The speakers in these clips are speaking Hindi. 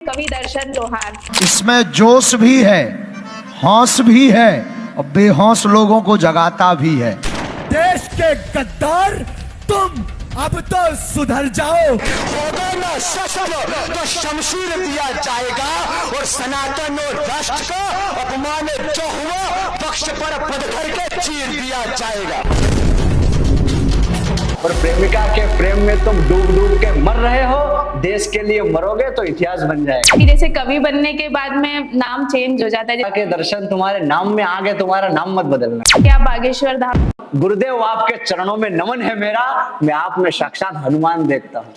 कवि दर्शन लोहार। इसमें जोश भी है, हौस भी है और बेहौस लोगों को जगाता भी है। देश के गद्दार तुम अब तो सुधर जाओ। होगा ना शस्त्र तो शमशीर दिया जाएगा और सनातन और राष्ट्र का अपमान जो हुआ पक्ष पर पत्थर के चीर दिया जाएगा। और प्रेमिका के प्रेम में तुम डूब डूब के मर रहे हो, देश के लिए मरोगे तो इतिहास बन जाएगा। कि जैसे कवि बनने के बाद में नाम चेंज हो जाता है। के दर्शन तुम्हारे नाम में आ गए, तुम्हारा नाम मत बदलना। क्या बागेश्वर धाम? गुरुदेव आपके चरणों में नमन है मेरा, मैं आप में साक्षात हनुमान देखता हूँ।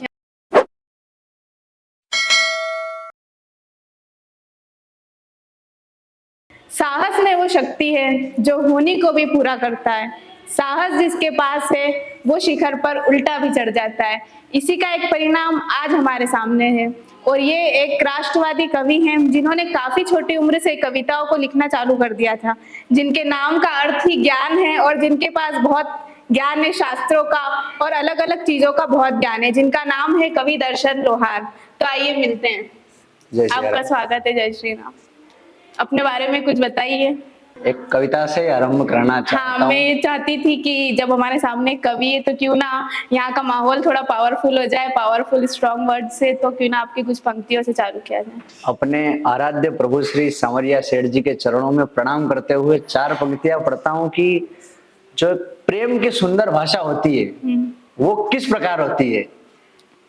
साहस में वो शक्ति है जो होनी को भी पूरा करता है। साहस जिसके पास है वो शिखर पर उल्टा भी चढ़ जाता है। इसी का एक परिणाम आज हमारे सामने है। और ये एक राष्ट्रवादी कवि हैं जिन्होंने काफी छोटी उम्र से कविताओं को लिखना चालू कर दिया था, जिनके नाम का अर्थ ही ज्ञान है और जिनके पास बहुत ज्ञान है शास्त्रों का और अलग अलग चीजों का बहुत ज्ञान है, जिनका नाम है कवि दर्शन लोहार। तो आइए मिलते हैं। आपका स्वागत है। जय श्री राम। अपने बारे में कुछ बताइए। एक कविता से आरंभ करना चाहता हूँ। हाँ, मैं चाहती थी कि जब हमारे सामने कवि है तो क्यों ना यहाँ का माहौल थोड़ा पावरफुल हो जाए, पावरफुल स्ट्रॉन्ग वर्ड से, तो क्यों ना आपकी कुछ पंक्तियों से चालू किया जाए। अपने आराध्य प्रभु श्री सांवरिया सेठ जी के चरणों में प्रणाम करते हुए चार पंक्तियां पढ़ता हूँ कि जो प्रेम की सुंदर भाषा होती है वो किस प्रकार होती है।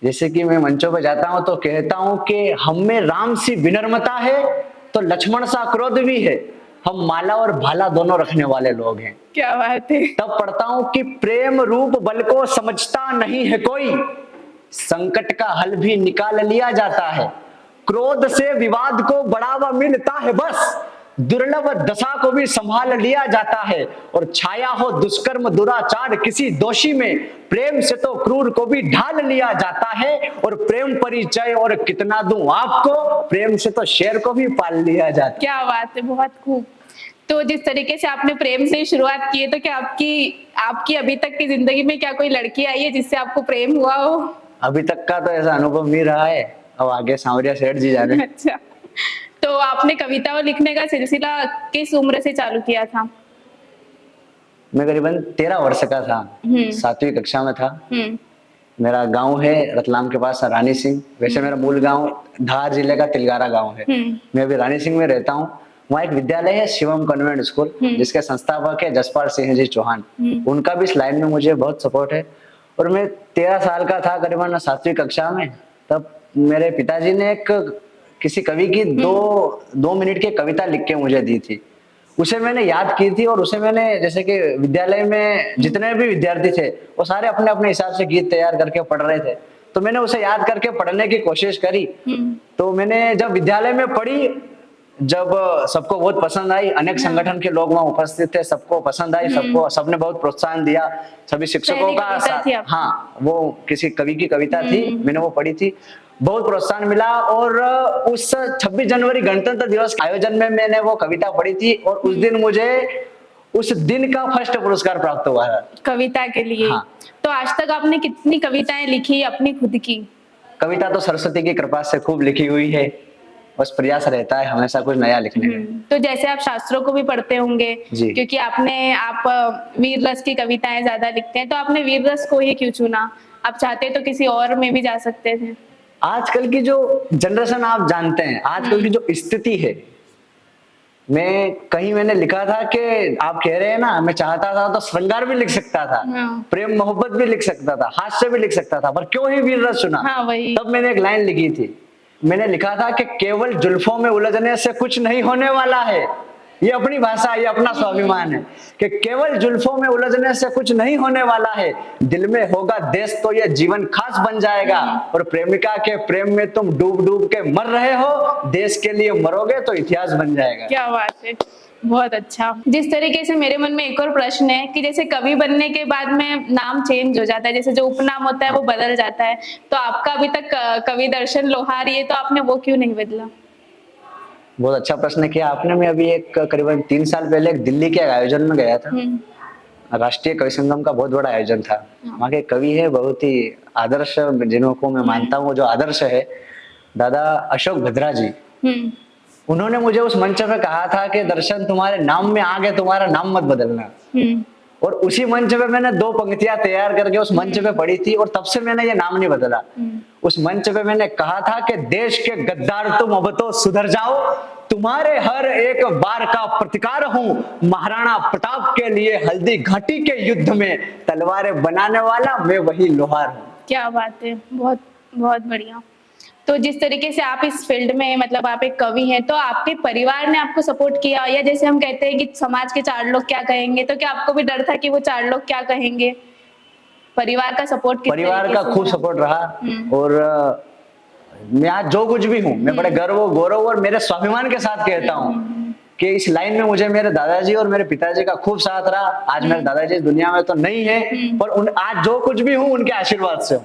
जैसे कि मैं मंचों पर जाता हूँ तो कहता हूँ कि हम में राम सी विनम्रता है तो लक्ष्मण सा क्रोध भी है, हम माला और भाला दोनों रखने वाले लोग हैं। क्या बात है। तब पढ़ता हूं कि प्रेम रूप बल को समझता नहीं है कोई, संकट का हल भी निकाल लिया जाता है, क्रोध से विवाद को बढ़ावा मिलता है, बस दुर्लभ दशा को भी संभाल लिया जाता है, और छाया हो दुष्कर्म दुराचार किसी दोषी में, प्रेम से तो क्रूर को भी ढाल लिया जाता है, और प्रेम परिचय और कितना दूं आपको, प्रेम से तो शेर को भी पाल लिया जाता है। क्या बात है, बहुत खूब। तो जिस तरीके से आपने प्रेम से शुरुआत की है, तो क्या आपकी अभी तक की जिंदगी में क्या कोई लड़की आई है जिससे आपको प्रेम हुआ हो? अभी तक का तो ऐसा अनुभव नहीं रहा है, अब आगे सांवरिया सेठ जी जाने। अच्छा, तो आपने कविताओं लिखने का सिलसिला किस उम्र से चालू किया था? मैं करीबन 13 वर्ष का था, 7वीं कक्षा में था। मेरा गांव है रतलाम के पास रानी सिंह। वैसे मेरा मूल गांव धार जिले का तिलगारा गांव है। मैं अभी रानी सिंह में रहता हूँ। वहाँ एक विद्यालय है शिवम कॉन्वेंट स्कूल, जिसके संस्थापक है जसपाल सिंह जी चौहान। उनका भी इस लाइन में मुझे बहुत सपोर्ट है। और मैं 13 साल का था करीबन 7वीं कक्षा में, तब मेरे पिताजी ने एक किसी कवि की 2 मिनट की कविता लिख के मुझे दी थी। उसे मैंने याद की थी और उसे मैंने, जैसे कि विद्यालय में जितने भी विद्यार्थी थे वो सारे अपने अपने हिसाब से गीत तैयार करके पढ़ रहे थे, तो मैंने उसे याद करके पढ़ने की कोशिश करी। तो मैंने जब विद्यालय में पढ़ी, जब सबको बहुत पसंद आई, अनेक संगठन के लोग वहाँ उपस्थित थे, सबको पसंद आई, सबने बहुत प्रोत्साहन दिया, सभी शिक्षकों का साथ। हाँ, वो किसी कवि की कविता थी, मैंने वो पढ़ी थी, बहुत प्रोत्साहन मिला। और उस 26 जनवरी गणतंत्र दिवस आयोजन में मैंने वो कविता पढ़ी थी और उस दिन मुझे उस दिन का फर्स्ट पुरस्कार प्राप्त हुआ है कविता के लिए। हाँ। तो आज तक आपने कितनी कविताएं लिखी अपनी खुद की? कविता तो सरस्वती की कृपा से खूब लिखी हुई है, बस प्रयास रहता है हमेशा कुछ नया लिखने में। तो जैसे आप शास्त्रों को भी पढ़ते होंगे, क्योंकि आप वीर रस की कविताएं ज्यादा लिखते हैं, तो आपने वीर रस को ही क्यों चुना? आप चाहते तो किसी और में भी जा सकते थे। आजकल की जो जनरेशन आप जानते हैं, आजकल की जो स्थिति है, मैंने लिखा था कि आप कह रहे हैं ना, मैं चाहता था तो श्रृंगार भी लिख सकता था, प्रेम मोहब्बत भी लिख सकता था, हास्य भी लिख सकता था, पर क्यों ही वीर रस चुना? तब मैंने एक लाइन लिखी थी, मैंने लिखा था कि केवल जुल्फों में उलझने से कुछ नहीं होने वाला है। ये अपनी भाषा, ये अपना स्वाभिमान है कि केवल जुल्फों में उलझने से कुछ नहीं होने वाला है, दिल में होगा देश तो ये जीवन खास बन जाएगा, और प्रेमिका के प्रेम में तुम डूब डूब के मर रहे हो, देश के लिए मरोगे तो इतिहास बन जाएगा। क्या बात है, बहुत अच्छा। जिस तरीके से मेरे मन में एक और प्रश्न है कि जैसे कवि बनने के बाद में नाम चेंज हो जाता है, जैसे जो उपनाम होता है वो बदल जाता है, तो आपका अभी तक कवि दर्शन लोहार है, तो आपने वो क्यों नहीं बदला? बहुत अच्छा प्रश्न किया आपने। मैं अभी करीबन 3 साल पहले एक दिल्ली के आयोजन में गया था, राष्ट्रीय कवि संगम का बहुत बड़ा आयोजन था। वहाँ के कवि है बहुत ही आदर्श, जिनको मैं मानता हूँ जो आदर्श है, दादा अशोक भद्रा जी, हम्म उन्होंने मुझे उस मंच पे कहा था कि दर्शन तुम्हारे नाम में आ गए, तुम्हारा नाम मत बदलना। हम्म और उसी मंच पे मैंने 2 पंक्तियां तैयार करके उस मंच पे पढ़ी थी और तब से मैंने ये नाम नहीं बदला। उस मंच पे मैंने कहा था कि देश के गद्दार तुम अब तो सुधर जाओ, तुम्हारे हर एक बार का प्रतिकार हूं, महाराणा प्रताप के लिए हल्दी घाटी के युद्ध में तलवारें बनाने वाला मैं वही लोहार हूं। क्या बात है, बहुत बहुत बढ़िया। तो जिस तरीके से आप इस फील्ड में मतलब आप एक कवि हैं, तो आपके परिवार ने आपको सपोर्ट किया, या जैसे हम कहते हैं कि समाज के 4 लोग क्या कहेंगे, तो क्या आपको भी डर था कि वो 4 लोग क्या कहेंगे? परिवार का सपोर्ट किस परिवार तरीके का से खूब था? सपोर्ट रहा। और मैं आज जो कुछ भी हूँ मैं बड़े गर्व गौरव और मेरे स्वाभिमान के साथ कहता हूँ कि इस लाइन में मुझे मेरे दादाजी और मेरे पिताजी का खूब साथ रहा। आज मेरे दादाजी इस दुनिया में तो नहीं है, पर आज जो कुछ भी हूँ उनके आशीर्वाद से हूँ।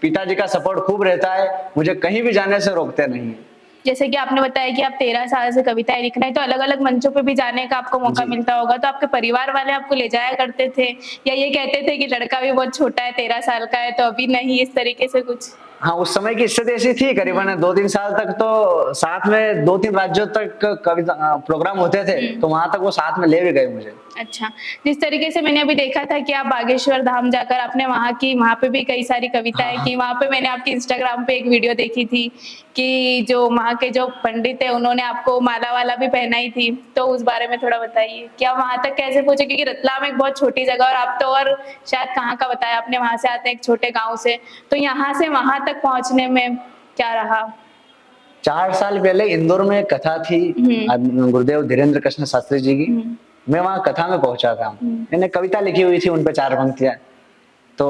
पिताजी का सपोर्ट खूब रहता है, मुझे कहीं भी जाने से रोकते नहीं है। जैसे कि आपने बताया कि आप 13 साल से कविताएं लिख रहे हैं, तो अलग अलग मंचों पे भी जाने का आपको मौका मिलता होगा, तो आपके परिवार वाले आपको ले जाया करते थे, या ये कहते थे कि लड़का भी बहुत छोटा है, 13 साल का है, तो अभी नहीं, इस तरीके से कुछ? हाँ, उस समय की स्थिति ऐसी थी, करीबन 2-3 साल तक तो साथ में 2-3 राज्यों तक कविता प्रोग्राम होते थे, तो वहां तक वो साथ में ले भी गए मुझे। अच्छा, जिस तरीके से मैंने अभी देखा था कि आप बागेश्वर धाम जाकर आपने वहां पे भी कई सारी कविताएं की, वहां पे मैंने आपके इंस्टाग्राम पे एक वीडियो देखी थी कि जो वहां के जो पंडित है उन्होंने आपको माला वाला भी पहनाई थी, तो उस बारे में थोड़ा बताइए, क्या वहां तक कैसे पहुंचे? क्योंकि रतलाम एक बहुत छोटी जगह और आप तो और शायद कहाँ का बताया आपने, वहां से आते हैं एक छोटे गाँव से, तो यहाँ से वहां तक पहुंचने में क्या रहा? 4 साल पहले इंदौर में एक कथा थी गुरुदेव धीरेन्द्र कृष्ण शास्त्री जी की। मैं वहां कथा में पहुंचा था, मैंने कविता लिखी हुई थी उन पे 4 पंक्तियां। तो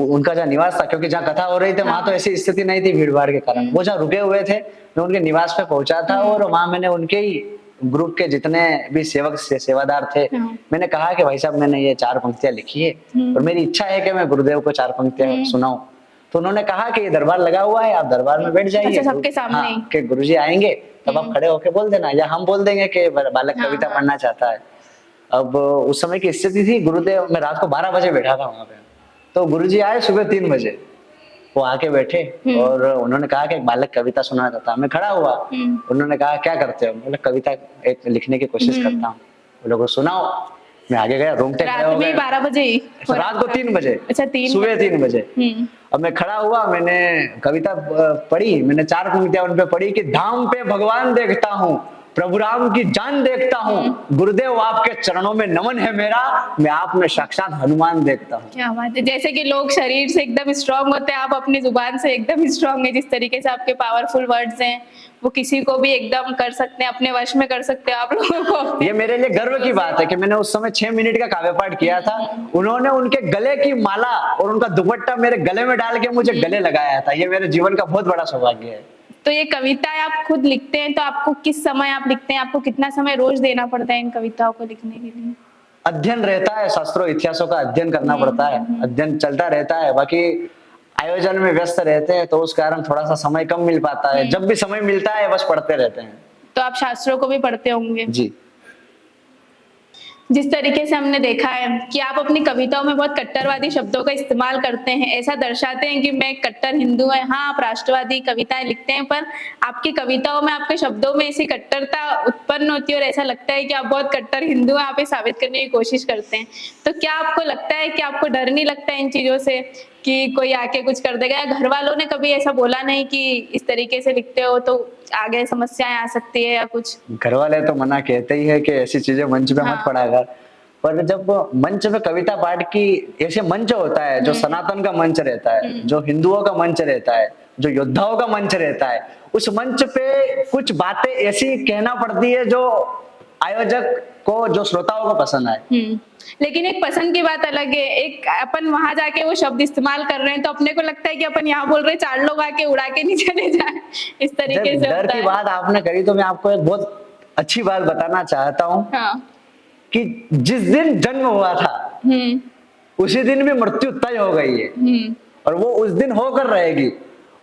उनका जहाँ निवास था, क्योंकि जहाँ कथा हो रही थी वहां तो ऐसी स्थिति नहीं थी भीड़ भाड़ के कारण, वो जहाँ रुके हुए थे मैं उनके निवास पे पहुंचा था और वहां मैंने उनके ही ग्रुप के जितने भी सेवादार थे, मैंने कहा कि भाई साहब मैंने ये 4 पंक्तियां लिखी है और मेरी इच्छा है कि मैं गुरुदेव को 4 पंक्तियां सुनाऊं। तो उन्होंने कहा कि ये दरबार लगा हुआ है, आप दरबार में बैठ जाइए। अच्छा, सबके सामने? हाँ, कि गुरुजी आएंगे तब आप खड़े होके बोल देना, या हम बोल देंगे कि बालक कविता पढ़ना चाहता है। अब उस समय की स्थिति थी, गुरुदेव, मैं रात को 12 बजे बैठा था वहां पे, तो गुरुजी आए सुबह 3 बजे, वो आके बैठे और उन्होंने कहा कि एक बालक कविता सुना था। मैं खड़ा हुआ, उन्होंने कहा क्या करते हो? बोले कविता एक लिखने की कोशिश करता हूँ। बोले को सुनाओ। मैं आगे गया, रोंगटे खड़े हो गए। 12 बजे ही? रात को 3 बजे। अच्छा, 3 सुबह 3 बजे। अब मैं खड़ा हुआ, मैंने कविता पढ़ी, मैंने 4 पंक्तियां उन पे पढ़ी कि धाम पे भगवान देखता हूँ, प्रभु राम की जान देखता हूँ, गुरुदेव आपके चरणों में नमन है मेरा, मैं आप में साक्षात हनुमान देखता हूँ। क्या बात है, जैसे कि लोग शरीर से एकदम स्ट्रांग होते हैं, आप अपनी जुबान से एकदम स्ट्रांग है। जिस तरीके से आपके पावरफुल वर्ड्स हैं, वो किसी को भी एकदम कर सकते हैं, अपने वश में कर सकते हैं आप लोगों को। ये मेरे लिए गर्व की बात है कि मैंने उस समय 6 मिनट का काव्य पाठ किया था। उन्होंने उनके गले की माला और उनका दुपट्टा मेरे गले में डाल के मुझे गले लगाया था। ये मेरे जीवन का बहुत बड़ा सौभाग्य है। तो ये कविताएं आप खुद लिखते हैं, तो आपको किस समय आप लिखते हैं? आपको कितना समय रोज देना पड़ता है इन कविताओं को लिखने के लिए? अध्ययन रहता है, शास्त्रों इतिहासों का अध्ययन करना पड़ता है, अध्ययन चलता रहता है। बाकी आयोजन में व्यस्त रहते हैं तो उस कारण थोड़ा सा समय कम मिल पाता है। जब भी समय मिलता है बस पढ़ते रहते हैं। तो आप शास्त्रों को भी पढ़ते होंगे? जी। जिस तरीके से हमने देखा है कि आप अपनी कविताओं में बहुत कट्टरवादी शब्दों का इस्तेमाल करते हैं, ऐसा दर्शाते हैं कि मैं कट्टर हिंदू है। हाँ, आप राष्ट्रवादी कविताएं लिखते हैं, पर आपकी कविताओं में, आपके शब्दों में ऐसी कट्टरता उत्पन्न होती है और ऐसा लगता है कि आप बहुत कट्टर हिंदू हैं, आप ये साबित करने की कोशिश करते हैं। तो क्या आपको लगता है कि आपको डर नहीं लगता इन चीजों से कि कोई आके कुछ कर देगा? या घर वालों ने कभी ऐसा बोला नहीं कि इस तरीके से लिखते हो तो आगे समस्याएं आ सकती है या कुछ? घर वाले तो मना कहते ही है कि ऐसी चीजें मंच पे मत पढ़ा कर, पर जब मंच पे कविता पाठ की ऐसे मंच होता है जो सनातन का मंच रहता है, जो हिंदुओं का मंच रहता है, जो योद्धाओं का मंच रहता है, उस मंच पे कुछ बातें ऐसी कहना पड़ती है जो आयोजक को, जो श्रोताओं को पसंद आए। लेकिन एक पसंद की बात अलग है, एक अपन वहां जाके वो शब्द इस्तेमाल कर रहे हैं तो अपने को लगता है कि अपन यहाँ बोल रहे हैं, 4 लोग आके उड़ा के नहीं चले जाए, इस तरीके से डर की बात आपने करी तो मैं आपको एक बहुत अच्छी बात बताना चाहता हूँ। हाँ। कि जिस दिन जन्म हुआ था उसी दिन भी मृत्यु तय हो गई है और वो उस दिन होकर रहेगी।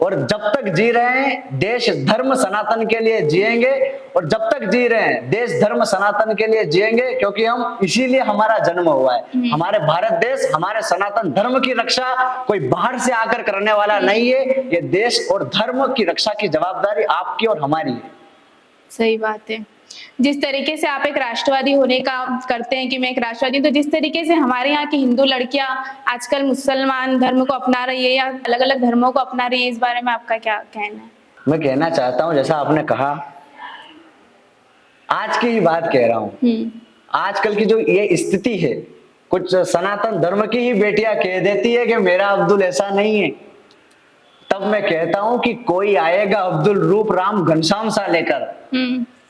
और जब तक जी रहे हैं देश धर्म सनातन के लिए जिएंगे, और जब तक जी रहे हैं देश धर्म सनातन के लिए जिएंगे, क्योंकि हम इसीलिए हमारा जन्म हुआ है। हमारे भारत देश, हमारे सनातन धर्म की रक्षा कोई बाहर से आकर करने वाला नहीं है। ये देश और धर्म की रक्षा की जवाबदारी आपकी और हमारी है। सही बात है। जिस तरीके से आप एक राष्ट्रवादी होने का करते हैं कि मैं एक राष्ट्रवादी, तो जिस तरीके से हमारे यहाँ की हिंदू लड़कियां आजकल मुसलमान धर्म को अपना रही है या अलग अलग धर्मों को अपना रही है, इस बारे में आपका क्या कहना है? मैं कहना चाहता हूं, जैसा आपने कहा, आज की ही बात कह रहा हूं। आजकल की जो ये स्थिति है, कुछ सनातन धर्म की ही बेटियां कह देती है कि मेरा अब्दुल ऐसा नहीं है। तब मैं कहता हूं कि कोई आएगा अब्दुल रूप राम घनश्याम सा लेकर,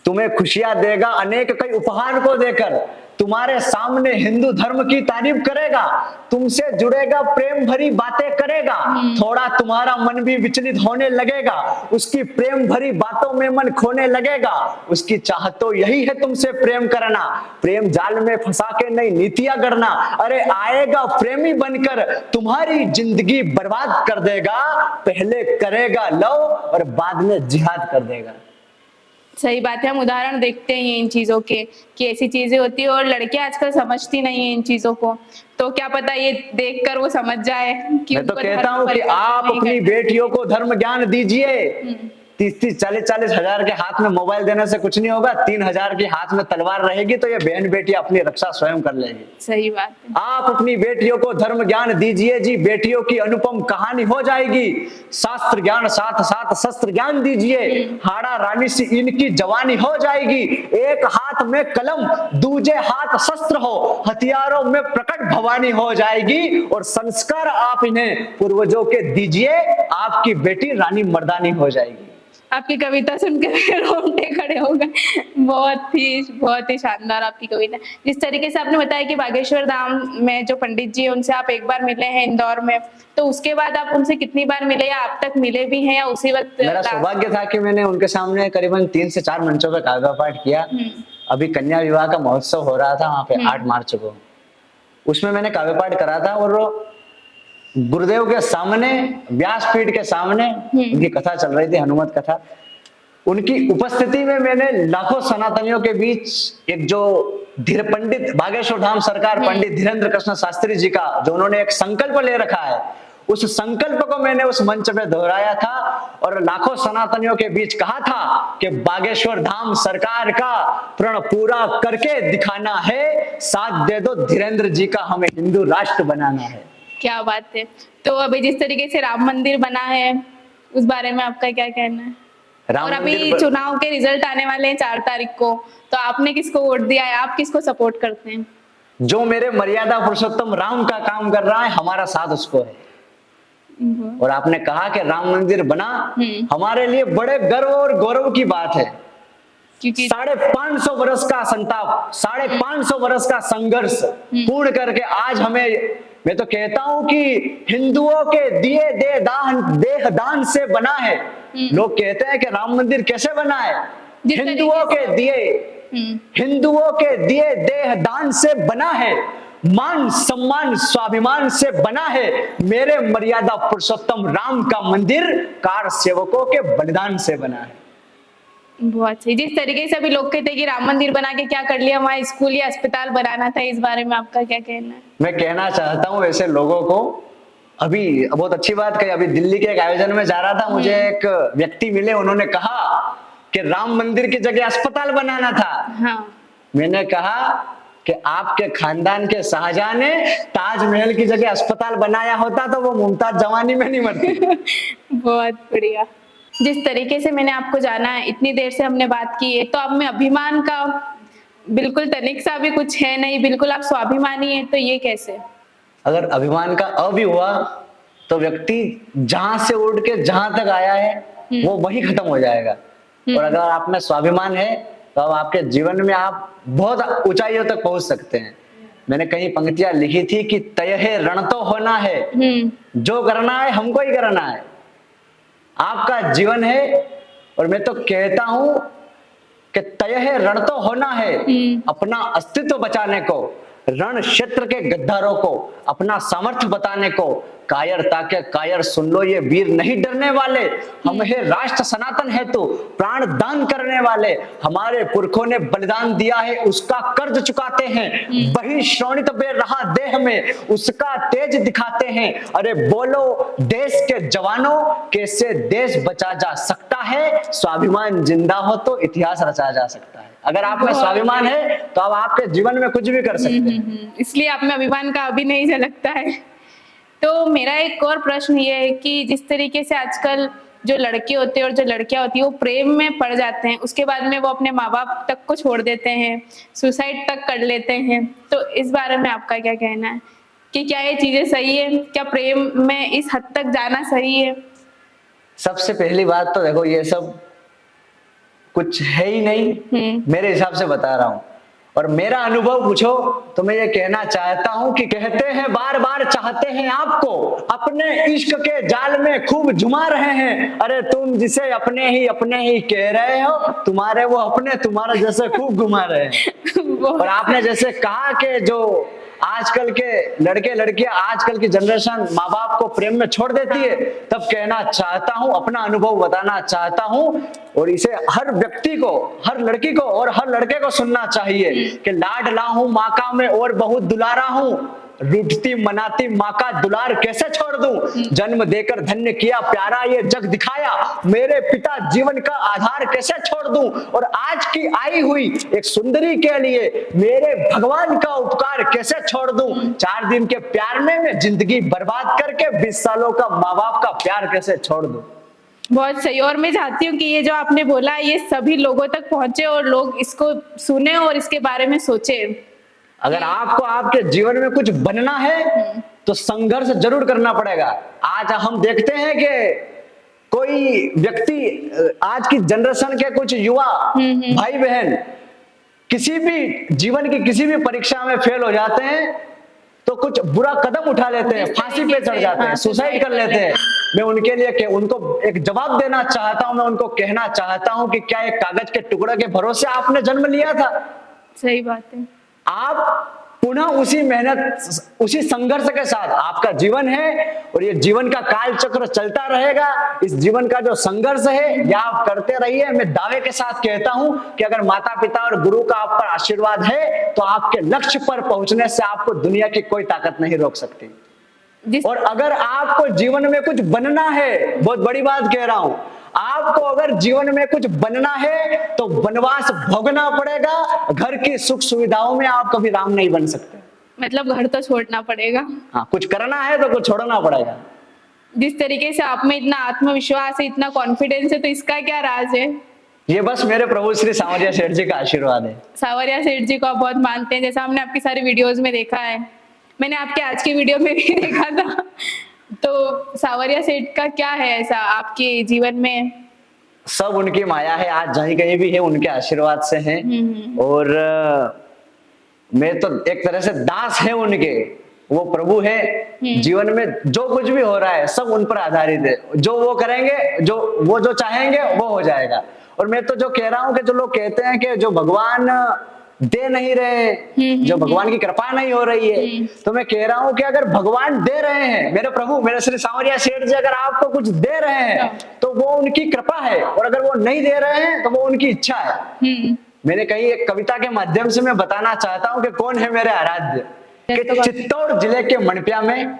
तुम्हें खुशियां देगा अनेक कई उपहार को देकर, तुम्हारे सामने हिंदू धर्म की तारीफ करेगा, तुमसे जुड़ेगा, प्रेम भरी बातें करेगा, थोड़ा तुम्हारा मन भी विचलित होने लगेगा, उसकी प्रेम भरी बातों में मन खोने लगेगा। उसकी चाहत तो यही है तुमसे प्रेम करना, प्रेम जाल में फंसा के नई नीतियां गढ़ना। अरे आएगा प्रेमी बनकर, तुम्हारी जिंदगी बर्बाद कर देगा, पहले करेगा लव और बाद में जिहाद कर देगा। सही बात है। हम उदाहरण देखते हैं इन चीजों के कि ऐसी चीजें होती है और लड़कियां आजकल समझती नहीं है इन चीजों को, तो क्या पता ये देखकर वो समझ जाए कि मैं तो उनको कहता धर्म हूं कि परिवर्तन आप नहीं अपनी करना। बेटियों को धर्म ज्ञान दीजिए। 30-30, 40-40 हजार के हाथ में मोबाइल देने से कुछ नहीं होगा। 3,000 के हाथ में तलवार रहेगी तो ये बहन बेटी अपनी रक्षा स्वयं कर लेगी। सही बात है। आप अपनी बेटियों को धर्म ज्ञान दीजिए जी, बेटियों की अनुपम कहानी हो जाएगी। शास्त्र ज्ञान साथ साथ शस्त्र ज्ञान दीजिए, हाड़ा रानी सी इनकी जवानी हो जाएगी। एक हाथ में कलम, दूजे हाथ शस्त्र हो, हथियारों में प्रकट भवानी हो जाएगी। और संस्कार आप इन्हें पूर्वजों के दीजिए, आपकी बेटी रानी मर्दानी हो जाएगी। आपकी कविता सुनकर रोंगटे खड़े हो गए। बहुत ही शानदार आपकी कविता। जिस तरीके से आपने बताया कि बागेश्वर धाम में जो पंडित जी हैं उनसे आप एक बार मिले हैं इंदौर में, तो उसके बाद आप उनसे कितनी बार मिले या आप तक मिले भी हैं या उसी वक्त? मेरा सौभाग्य था कि मैंने उनके सामने करीबन 3 से 4 मंचों पे काव्य पाठ किया। अभी कन्या विवाह का महोत्सव हो रहा था वहां पे 8 मार्च को, उसमें मैंने काव्य पाठ करा था। और गुरुदेव के सामने, व्यासपीठ के सामने उनकी कथा चल रही थी, हनुमत कथा। उनकी उपस्थिति में मैंने लाखों सनातनियों के बीच एक जो धीर पंडित बागेश्वर धाम सरकार पंडित धीरेन्द्र कृष्ण शास्त्री जी का जो उन्होंने एक संकल्प ले रखा है, उस संकल्प को मैंने उस मंच पे दोहराया था और लाखों सनातनियों के बीच कहा था कि बागेश्वर धाम सरकार का प्रण पूरा करके दिखाना है, साथ दे दो धीरेन्द्र जी का, हमें हिंदू राष्ट्र बनाना है। क्या बात है। तो अभी जिस तरीके से राम मंदिर बना है उस बारे में आपका क्या कहना है? और अभी चुनाव के रिजल्ट आने वाले हैं 4 तारीख को, तो आपने किसको वोट दिया है? आप किसको सपोर्ट करते हैं? जो मेरे मर्यादा पुरुषोत्तम राम का काम कर रहा है, हमारा साथ उसको है। और आपने कहा कि राम मंदिर बना, हमारे लिए बड़े गर्व और गौरव की बात है। क्योंकि 550 वर्ष का संताप, 550 वर्ष का संघर्ष पूर्ण करके आज हमें, मैं तो कहता हूं कि हिंदुओं के दिए देह दान से बना है। लोग कहते हैं कि राम मंदिर कैसे बना है? हिंदुओं के दिए देह दान से बना है, मान सम्मान स्वाभिमान से बना है। मेरे मर्यादा पुरुषोत्तम राम का मंदिर कार सेवकों के बलिदान से बना है। बहुत सही। जिस तरीके से अभी लोग कहते हैं कि राम मंदिर बना के क्या कर लिया, वहां स्कूल या अस्पताल बनाना था, इस बारे में आपका क्या कहना है? मैं कहना चाहता हूं ऐसे लोगों को, अभी बहुत अच्छी बात कही। अभी दिल्ली के एक आयोजन में जा रहा था, मुझे एक व्यक्ति मिले, उन्होंने कहा कि राम मंदिर की जगह अस्पताल बनाना था। हाँ। मैंने कहा कि आपके खानदान के शाहजहां ने ताजमहल की जगह अस्पताल बनाया होता तो वो मुमताज जवानी में नहीं मरती। बहुत बढ़िया। जिस तरीके से मैंने आपको जाना है, इतनी देर से हमने बात की है, तो अब में अभिमान का बिल्कुल तनिक सा भी कुछ है नहीं, बिल्कुल आप स्वाभिमानी है, तो ये कैसे? अगर अभिमान का अ भी हुआ तो व्यक्ति जहां से उड़ के जहां तक आया है वो वही खत्म हो जाएगा। और अगर आप में स्वाभिमान है तो अब आपके जीवन में आप बहुत ऊंचाइयों तक पहुंच सकते हैं। मैंने कहीं पंक्तियां लिखी थी कि तय है रण तो होना है, जो करना है हमको ही करना है। आपका जीवन है और मैं तो कहता हूं कि तय है रण तो होना है, अपना अस्तित्व बचाने को, रण क्षेत्र के गद्दारों को अपना सामर्थ्य बताने को कायरता के कायर सुन लो ये वीर नहीं डरने वाले, हम है राष्ट्र सनातन है तो प्राण दान करने वाले, हमारे पुरखों ने बलिदान दिया है उसका कर्ज चुकाते हैं, वही श्रोणित बे रहा देह में उसका तेज दिखाते हैं। अरे बोलो देश के जवानों कैसे देश बचा जा सकता है, स्वाभिमान जिंदा हो तो इतिहास रचा जा सकता है। अगर आप में स्वाभिमान है तो अब आपके जीवन में कुछ भी कर सकते हैं। इसलिए आप में अभिमान का अभी नहीं झलकता है। तो मेरा एक और प्रश्न ये है कि जिस तरीके से आजकल जो लड़के होते हैं और जो लड़कियां होती है वो प्रेम में पड़ जाते हैं, उसके बाद में वो अपने माँ बाप तक को छोड़ देते हैं, सुसाइड तक कर लेते हैं, तो इस बारे में आपका क्या कहना है कि क्या ये चीजें सही है, क्या प्रेम में इस हद तक जाना सही है? सबसे पहली बात तो देखो ये सब कुछ है ही नहीं, मेरे हिसाब से बता रहा हूं। और मेरा अनुभव पूछो तो मैं ये कहना चाहता हूं कि कहते हैं बार बार चाहते हैं आपको, अपने इश्क के जाल में खूब झुमा रहे हैं। अरे तुम जिसे अपने ही कह रहे हो, तुम्हारे वो अपने तुम्हारा जैसे खूब घुमा रहे हैं। और आपने जैसे कहा कि जो आजकल के लड़के लड़कियां, आजकल की जनरेशन माँ बाप को प्रेम में छोड़ देती है, तब कहना चाहता हूं, अपना अनुभव बताना चाहता हूं। और इसे हर व्यक्ति को, हर लड़की को और हर लड़के को सुनना चाहिए कि लाडला हूं माँ का मैं और बहुत दुलारा हूं, रूठती मनाती माँ का दुलार कैसे छोड़ दूं, जन्म देकर धन्य किया प्यारा ये जग दिखाया, मेरे पिता जीवन का आधार कैसे छोड़ दूं, और आज की आई हुई एक सुंदरी के लिए मेरे भगवान का उपकार कैसे छोड़ दूं, 4 दिन के प्यार में मैं जिंदगी बर्बाद करके 20 सालों का माँ बाप का प्यार कैसे छोड़ दूं। बहुत सही। और मैं चाहती हूँ कि ये जो आपने बोला ये सभी लोगों तक पहुंचे और लोग इसको सुने और इसके बारे में सोचे। अगर आपको आपके जीवन में कुछ बनना है तो संघर्ष जरूर करना पड़ेगा। आज हम देखते हैं कि कोई व्यक्ति, आज की जनरेशन के कुछ युवा भाई बहन किसी भी जीवन की किसी भी परीक्षा में फेल हो जाते हैं तो कुछ बुरा कदम उठा लेते हैं, फांसी पे चढ़ जाते हैं, सुसाइड कर लेते हैं। मैं उनके लिए उनको एक जवाब देना चाहता हूं, मैं उनको कहना चाहता हूं कि क्या एक कागज के टुकड़े के भरोसे आपने जन्म लिया था? सही बात है। आप पुनः उसी मेहनत, उसी संघर्ष के साथ आपका जीवन है और ये जीवन का काल चक्र चलता रहेगा। इस जीवन का जो संघर्ष है यह आप करते रहिए। मैं दावे के साथ कहता हूं कि अगर माता पिता और गुरु का आप पर आशीर्वाद है तो आपके लक्ष्य पर पहुंचने से आपको दुनिया की कोई ताकत नहीं रोक सकती। और अगर आपको जीवन में कुछ बनना है, बहुत बड़ी बात कह रहा हूं, आपको अगर जीवन में कुछ बनना है तो वनवास भोगना पड़ेगा। घर की सुख सुविधाओं में आप कभी राम नहीं बन सकते। मतलब घर तो छोड़ना पड़ेगा। हाँ, कुछ करना है तो कुछ छोड़ना पड़ेगा। जिस तरीके से आप में इतना आत्मविश्वास है, इतना कॉन्फिडेंस है, तो इसका क्या राज है? ये बस मेरे प्रभु श्री सांवरिया सेठ जी का आशीर्वाद है। सांवरिया सेठ जी को आप बहुत मानते हैं, जैसा हमने आपकी सारी वीडियोस में देखा है, मैंने आपके आज की वीडियो में भी देखा था। तो सांवरिया सेठ का क्या है ऐसा आपके जीवन में? सब उनकी माया है, आज जहीं कहीं भी है उनके आशीर्वाद से है। और मैं तो एक तरह से दास है उनके, वो प्रभु है। जीवन में जो कुछ भी हो रहा है सब उन पर आधारित है। जो वो करेंगे, जो चाहेंगे वो हो जाएगा। और मैं तो जो कह रहा हूं कि जो लोग कहते हैं कि जो भगवान दे नहीं रहे, जो भगवान की कृपा नहीं हो रही है, तो मैं कह रहा हूं कि अगर भगवान दे रहे हैं, मेरे प्रभु मेरे श्री सांवरिया सेठ जी अगर आपको कुछ दे रहे हैं तो वो उनकी कृपा है, और अगर वो नहीं दे रहे हैं तो वो उनकी इच्छा है। मैंने कहीं एक कविता के माध्यम से मैं बताना चाहता हूं कि कौन है मेरे आराध्य। कि चित्तौड़ जिले के मनप्या में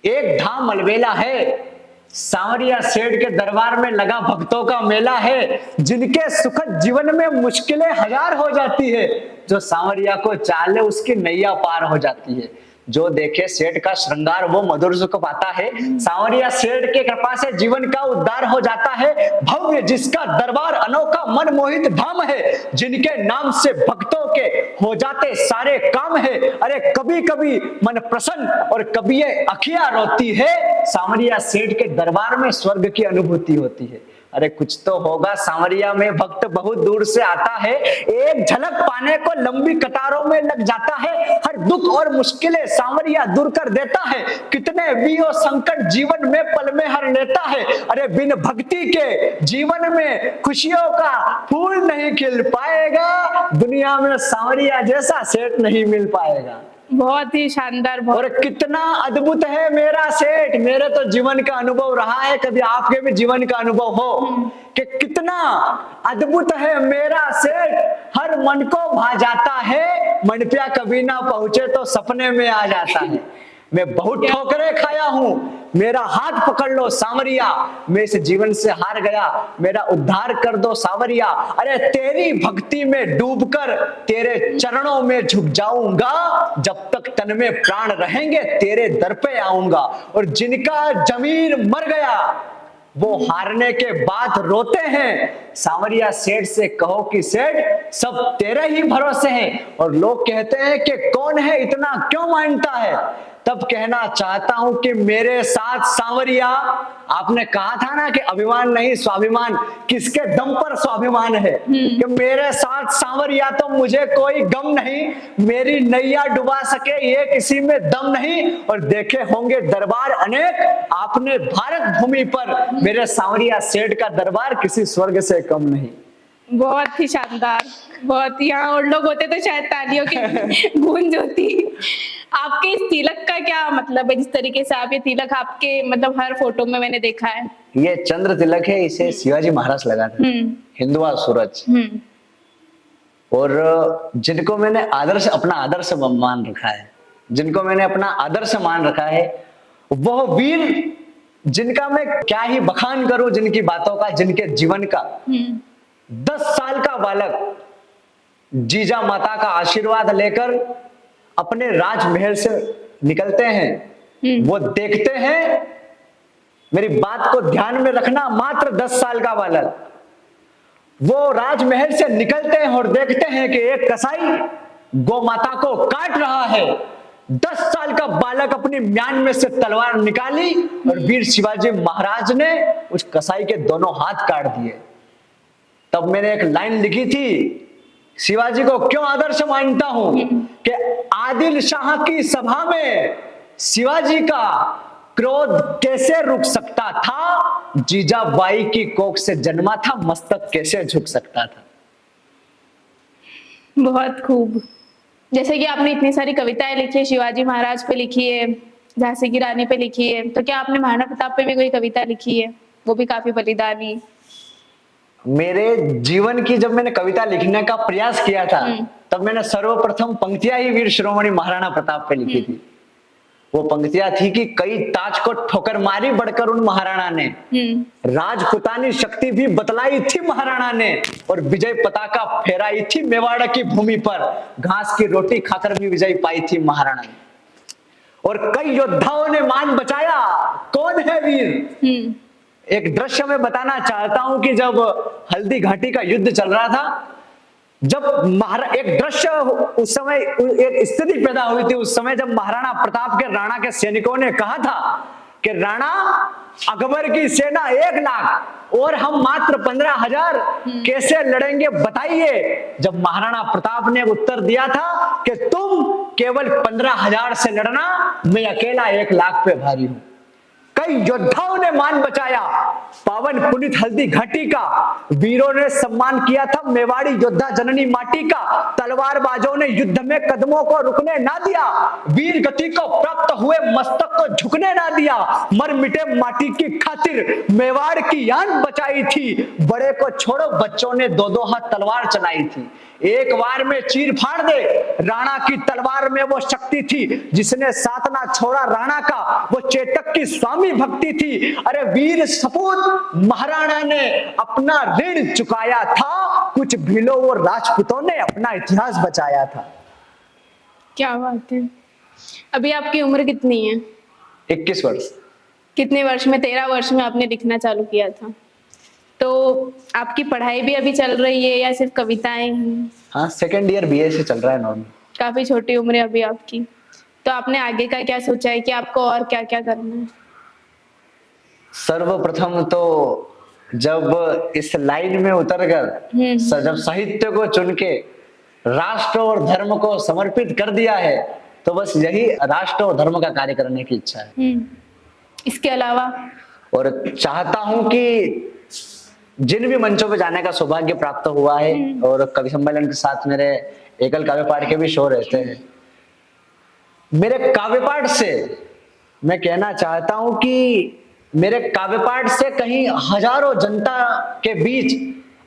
एक धाम अलबेला है, सांवरिया सेठ के दरबार में लगा भक्तों का मेला है, जिनके सुखद जीवन में मुश्किलें हजार हो जाती है, जो सांवरिया को चाले उसकी नैया पार हो जाती है। जो देखे सेठ का श्रृंगार वो मधुर सुख पाता है, सांवरिया सेठ के कृपा से जीवन का उद्धार हो जाता है। भव्य जिसका दरबार अनोखा मन मोहित धाम है, जिनके नाम से भक्तों के हो जाते सारे काम है। अरे कभी कभी मन प्रसन्न और कभी ये अखियां रोती है, सांवरिया सेठ के दरबार में स्वर्ग की अनुभूति होती है। अरे कुछ तो होगा, सांवरिया में भक्त बहुत दूर से आता है, एक झलक पाने को लंबी कतारों में लग जाता है। हर दुख और मुश्किलें सांवरिया दूर कर देता है, कितने भी हो संकट जीवन में पल में हर लेता है। अरे बिन भक्ति के जीवन में खुशियों का फूल नहीं खिल पाएगा, दुनिया में सांवरिया जैसा सेठ नहीं मिल पाएगा। बहुत ही शानदार, बहुत और कितना अद्भुत है मेरा सेठ। मेरे तो जीवन का अनुभव रहा है, कभी आपके भी जीवन का अनुभव हो कि कितना अद्भुत है मेरा सेठ, हर मन को भा जाता है, मन पे कभी ना पहुंचे तो सपने में आ जाता है। मैं बहुत ठोकरें खाया हूं, मेरा हाथ पकड़ लो सांवरिया, मैं इस जीवन से हार गया, मेरा उद्धार कर दो सांवरिया। अरे तेरी भक्ति में डूबकर तेरे चरणों में झुक जाऊंगा, जब तक तन में प्राण रहेंगे तेरे दर पे आऊंगा। और जिनका जमीर मर गया वो हारने के बाद रोते हैं, सांवरिया सेठ से कहो कि सेठ सब तेरे ही भरोसे हैं। और लोग कहते हैं कि कौन है इतना क्यों मानता है, तब कहना चाहता हूं कि मेरे साथ सांवरिया, आपने कहा था ना कि अभिमान नहीं स्वाभिमान, किसके दम पर स्वाभिमान है, कि मेरे साथ सांवरिया तो मुझे कोई गम नहीं, मेरी नैया डुबा सके ये किसी में दम नहीं। और देखे होंगे दरबार अनेक आपने भारत भूमि पर, मेरे सांवरिया सेठ का दरबार किसी स्वर्ग से कम नहीं। बहुत ही शानदार, बहुत। यहाँ और लोग होते तो शायद तालियों की गूंज होती। आपके इस तिलक का क्या मतलब है, जिस तरीके से आप ये तिलक आपके मतलब हर फोटो में मैंने देखा है? ये चंद्र तिलक है, इसे शिवाजी महाराज लगाते थे, हिंदुआ सूरज। और जिनको मैंने आदर्श, अपना आदर्श मान रखा है, जिनको मैंने अपना आदर्श मान रखा है, वह वीर जिनका मैं क्या ही बखान करूं, जिनकी बातों का, जिनके जीवन का। 10 साल का बालक जीजा माता का आशीर्वाद लेकर अपने राजमहल से निकलते हैं, वो देखते हैं, मेरी बात को ध्यान में रखना, मात्र 10 साल का बालक वो राजमहल से निकलते हैं और देखते हैं कि एक कसाई गौ माता को काट रहा है। 10 साल का बालक अपनी म्यान में से तलवार निकाली और वीर शिवाजी महाराज ने उस कसाई के दोनों हाथ काट दिए। तब मैंने एक लाइन लिखी थी, शिवाजी को क्यों आदर्श मानता हूं, कि आदिल शाह की सभा में शिवाजी का क्रोध कैसे रुक सकता था, जीजाबाई की कोख से जन्मा था, मस्तक कैसे झुक सकता था। बहुत खूब। जैसे कि आपने इतनी सारी कविताएं लिखी है, शिवाजी महाराज पे लिखी है, झांसी की रानी पे लिखी है, तो क्या आपने महाराणा प्रताप पे भी कोई कविता लिखी है? वो भी काफी बलिदानी। मेरे जीवन की जब मैंने कविता लिखने का प्रयास किया था, तब मैंने सर्वप्रथम पंक्तियां ही वीर शिरोमणि महाराणा प्रताप पे लिखी थी। वो पंक्तियां थी कि कई ताज को ठोकर मारी बढ़कर उन महाराणा ने, राजपुतानी शक्ति भी बतलाई थी महाराणा ने, और विजय पताका फहराई थी मेवाड़ की भूमि पर, घास की रोटी खाकर भी विजय पाई थी महाराणा ने। और कई योद्धाओं ने मान बचाया, कौन है वीर? एक दृश्य में बताना चाहता हूं कि जब हल्दी घाटी का युद्ध चल रहा था, जब एक दृश्य उस समय, एक स्थिति पैदा हुई थी उस समय, जब महाराणा प्रताप के राणा के सैनिकों ने कहा था कि राणा अकबर की सेना 1 लाख और हम मात्र 15,000, कैसे लड़ेंगे बताइए। जब महाराणा प्रताप ने उत्तर दिया था कि तुम केवल 15,000 से लड़ना, मैं अकेला 1 लाख पे भारी हूं। कई योद्धाओं ने मान बचाया, पावन पुनित हल्दी घाटी का वीरों ने सम्मान किया था, मेवाड़ी योद्धा जननी माटी का, तलवारबाजों ने युद्ध में कदमों को रुकने ना दिया, वीर गति को प्राप्त हुए मस्तक को झुकने ना दिया, मर मिटे माटी की खातिर मेवाड़ की यान बचाई थी, बड़े को छोड़ो बच्चों ने 2-2 हाथ तलवार चलाई थी, एक बार में चीर फाड़ दे, राणा की तलवार में वो शक्ति थी, जिसने साथ ना छोड़ा राणा का, वो चेतक की स्वामी भक्ति थी। अरे वीर सपूत महाराणा ने अपना ऋण चुकाया था, कुछ भीलों वो राजपूतों ने अपना इतिहास बचाया था। क्या बात है। अभी आपकी उम्र कितनी है? 21 वर्ष। कितने वर्ष में? 13 वर्ष में आपने लिखना चालू किया था, तो आपकी पढ़ाई भी अभी चल रही है या सिर्फ कविताएं ही? हाँ, 2nd ईयर BA से चल रहा है नॉर्मल। काफी छोटी उम्र है अभी आपकी, तो आपने आगे का क्या सोचा है कि आपको और क्या क्या करना है? सर्वप्रथम तो जब इस लाइन में उतरकर जब साहित्य को चुन के राष्ट्र और धर्म को समर्पित कर दिया है, तो बस यही राष्ट्र और धर्म का कार्य करने की इच्छा है। इसके अलावा? और चाहता हूं कि जिन भी मंचों पे जाने का सौभाग्य प्राप्त हुआ है, और कवि सम्मेलन के साथ मेरे एकल काव्य पाठ के भी शो रहते हैं, मेरे काव्य पाठ से मैं कहना चाहता हूं कि मेरे काव्य पाठ से कहीं हजारों जनता के बीच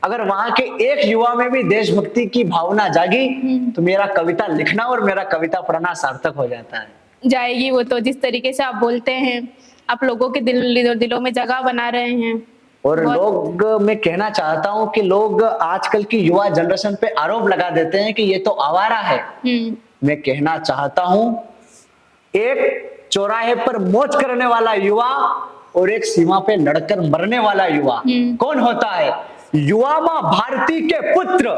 अगर वहां के एक युवा में भी देशभक्ति की भावना जागी तो मेरा कविता लिखना और मेरा कविता पढ़ना सार्थक हो जाता है। जाएगी वो तो, जिस तरीके से आप बोलते हैं, आप लोगों के दिलों में जगह बना रहे हैं। और लोग, मैं कहना चाहता हूं कि लोग आजकल की युवा जनरेशन पे आरोप लगा देते हैं कि ये तो आवारा है। मैं कहना चाहता हूं, एक चौराहे पर मौज करने वाला युवा और एक सीमा पे लड़कर मरने वाला युवा कौन होता है? युवा मां भारती के पुत्र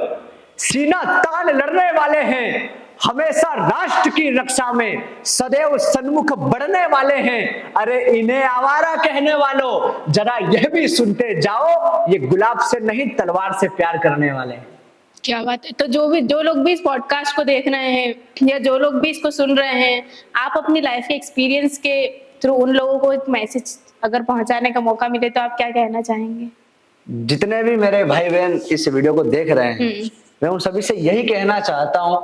सीना तान लड़ने वाले हैं, हमेशा राष्ट्र की रक्षा में सदैव सन्मुख बढ़ने वाले हैं। अरे इन्हें आवारा कहने वालों, जरा यह भी सुनते जाओ, ये गुलाब से नहीं तलवार से प्यार करने वाले हैं। क्या बात है। तो जो लोग भी इस पॉडकास्ट को देख रहे हैं या जो लोग भी इसको सुन रहे हैं, आप अपनी लाइफ के एक्सपीरियंस के थ्रू उन लोगों को एक मैसेज अगर पहुंचाने का मौका मिले तो आप क्या कहना चाहेंगे? जितने भी मेरे भाई बहन इस वीडियो को देख रहे हैं, मैं उन सभी से यही कहना चाहता हूं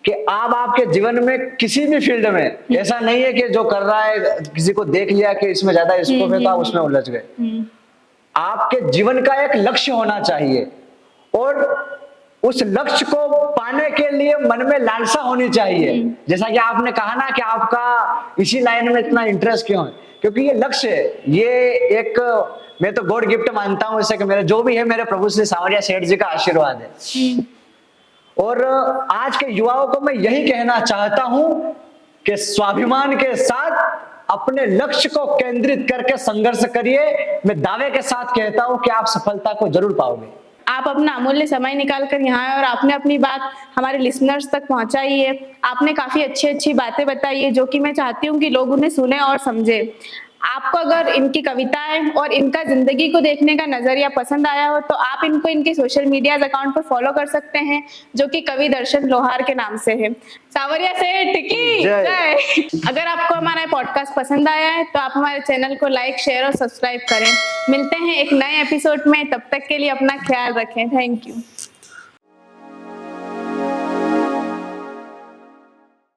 कि आप आपके जीवन में किसी भी फील्ड में, ऐसा नहीं है कि जो कर रहा है किसी को देख लिया कि इसमें ज्यादा स्कोप है तो आप उसमें उलझ गए। आपके जीवन का एक लक्ष्य होना चाहिए और उस लक्ष्य को पाने के लिए मन में लालसा होनी चाहिए। जैसा कि आपने कहा ना कि आपका इसी लाइन में इतना इंटरेस्ट क्यों है, क्योंकि ये लक्ष्य है, ये एक मैं तो गॉड गिफ्ट मानता हूं इसे कि मेरे जो भी है मेरे प्रभु श्री सांवरिया सेठ जी का आशीर्वाद है। और आज के युवाओं को मैं यही कहना चाहता हूं कि स्वाभिमान के साथ अपने लक्ष्य को केंद्रित करके संघर्ष करिए। मैं दावे के साथ कहता हूं कि आप सफलता को जरूर पाओगे। आप अपना अमूल्य समय निकाल कर यहाँ आए और आपने अपनी बात हमारे लिसनर्स तक पहुंचाई है। आपने काफी अच्छी बातें बताई है जो कि मैं चाहती हूँ कि लोग उन्हें सुने और समझे। आपको अगर इनकी कविताएं और इनका जिंदगी को देखने का नजरिया पसंद आया हो तो आप इनको इनके सोशल मीडिया अकाउंट पर फॉलो कर सकते हैं, जो कि कवि दर्शन लोहार के नाम से है। सांवरिया सेठ की जय। अगर आपको हमारा पॉडकास्ट पसंद आया है तो आप हमारे चैनल को लाइक, शेयर और सब्सक्राइब करें। मिलते हैं एक नए एपिसोड में, तब तक के लिए अपना ख्याल रखें। Thank you.